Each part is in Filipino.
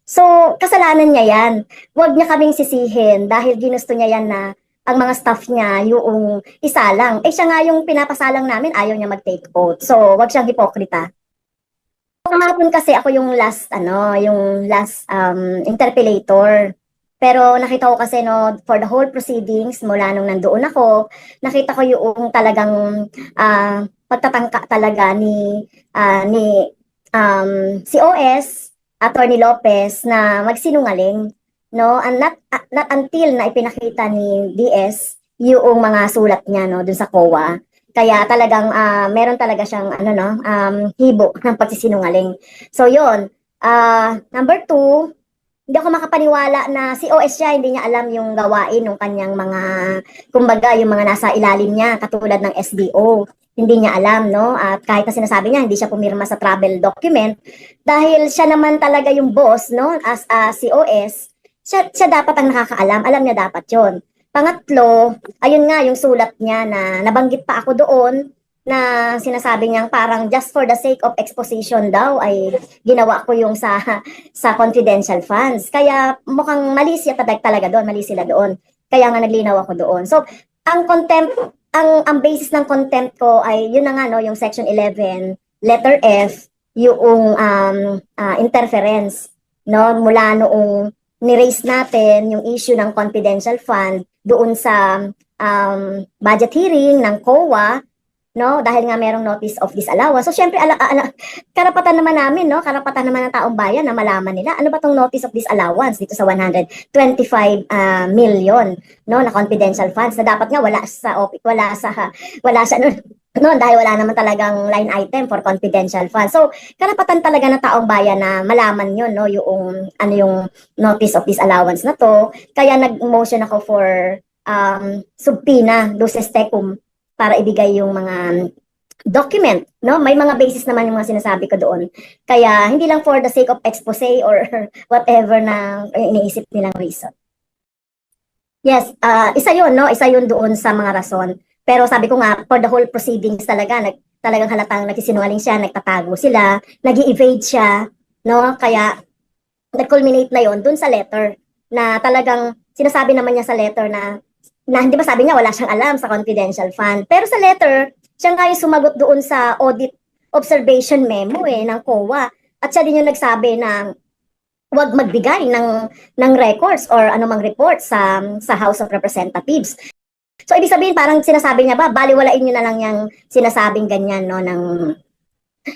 So, kasalanan niya yan. Huwag niya kaming sisihin dahil ginusto niya yan na ang mga staff niya yung isalang. Eh siya nga yung pinapasalang namin, ayaw niya mag-take oath. So, wag siyang hipokrita. Kahapon kasi ako yung last interpellator. Pero nakita ko kasi no, for the whole proceedings, mula nung nandoon ako, nakita ko yung talagang pagtatangka talaga ni COS, Attorney Lopez, na magsinungaling. No? And not until na ipinakita ni DS yung mga sulat niya no, dun sa COA. Kaya talagang meron talaga siyang hibo ng pagsisinungaling. So yun, number two, hindi ako makapaniwala na si OS siya, hindi niya alam yung gawain ng kanyang mga, kumbaga, yung mga nasa ilalim niya, katulad ng SDO. Hindi niya alam, no? At kahit na sinasabi niya, hindi siya pumirma sa travel document, dahil siya naman talaga yung boss, no? As si OS, siya dapat ang nakakaalam, alam niya dapat yon. Pangatlo, ayun nga, yung sulat niya na nabanggit pa ako doon, na sinasabi niyang parang just for the sake of exposition daw ay ginawa ko yung sa confidential funds. Kaya mukhang mali siya talaga doon, mali sila doon. Kaya nga naglinaw ako doon. So, ang contempt, ang basis ng contempt ko ay yun na nga no, yung section 11, letter F, yung interference no mula noong ni-raise natin yung issue ng confidential fund doon sa budget hearing ng COA, no, dahil nga merong notice of disallowance. So syempre karapatan naman namin, no, karapatan naman ng taong bayan na malaman nila ano ba tong notice of disallowance dito sa 125 million, no, na confidential funds na dapat nga wala sa no, dahil wala naman talagang line item for confidential funds. So karapatan talaga ng taong bayan na malaman yun, no, yung yung notice of disallowance na to. Kaya nag-motion ako for subpoena luces tecum para ibigay yung mga document, no? May mga basis naman yung mga sinasabi ko doon. Kaya hindi lang for the sake of expose or whatever na iniisip nilang reason. Yes, isa yun, no? Isa yun doon sa mga rason. Pero sabi ko nga, for the whole proceedings talaga, talagang halatang nagsisinungaling siya, nagtatago sila, nag-evade siya, no? Kaya nag-culminate na yon doon sa letter na talagang sinasabi naman niya sa letter na hindi ba sabi niya wala siyang alam sa confidential fund. Pero sa letter, siya nga yung sumagot doon sa audit observation memo ng COA. At siya din yung nagsabi na huwag magbigay ng records or anumang report sa House of Representatives. So ibig sabihin parang sinasabi niya ba, baliwalain niyo na lang yung sinasabing ganyan, no,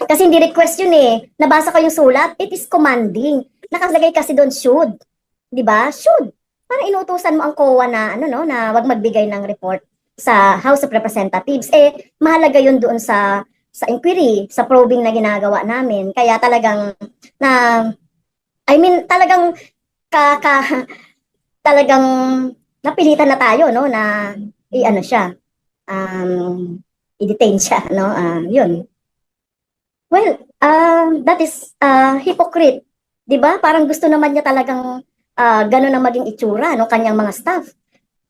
kasi hindi request yun Nabasa ko yung sulat, it is commanding. Nakalagay kasi doon should. 'Di ba? Should. Para inutusan mo ang COA na na wag magbigay ng report sa House of Representatives. Mahalaga 'yun doon sa inquiry, sa probing na ginagawa namin. Kaya talagang talagang talagang napilitan na tayo no na siya. I-detain siya, no? 'Yun. Well, that is hypocrite. 'Di ba? Parang gusto naman niya talagang gano'n ang maging itsura ng kanyang mga staff.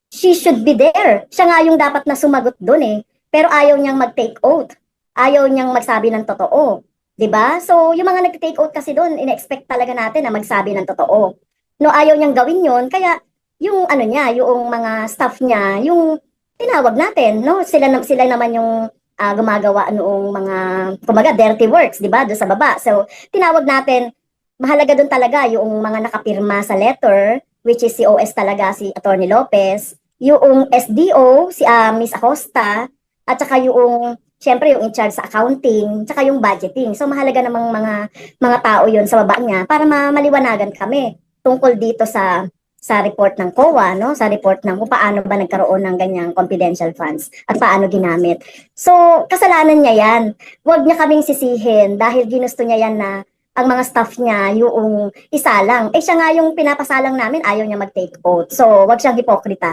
She should be there. Siya nga yung dapat na sumagot doon Pero ayaw niyang mag-take oath. Ayaw niyang magsabi ng totoo. 'Di ba? So, yung mga nag-take oath kasi doon, ina-expect talaga natin na magsabi ng totoo. No, ayaw niyang gawin 'yon, kaya yung yung mga staff niya, yung tinawag natin, no? Sila naman yung gumagawa noong mga kumbaga dirty works, 'di ba? Doon sa baba. So, tinawag natin. Mahalaga doon talaga yung mga nakapirma sa letter, which is si OS talaga, si Attorney Lopez, yung SDO, si Miss Acosta, at saka syempre yung in charge sa accounting, saka yung budgeting. So mahalaga namang mga tao yun sa baba niya para maliwanagan kami tungkol dito sa report ng COA, no? Sa report ng kung paano ba nagkaroon ng ganyang confidential funds at paano ginamit. So kasalanan niya yan. Huwag niya kaming sisihin dahil ginusto niya yan na ang mga staff niya yung isalang. Eh siya nga yung pinapasalang namin, ayaw niya mag-take oath. So, wag siyang hipokrita.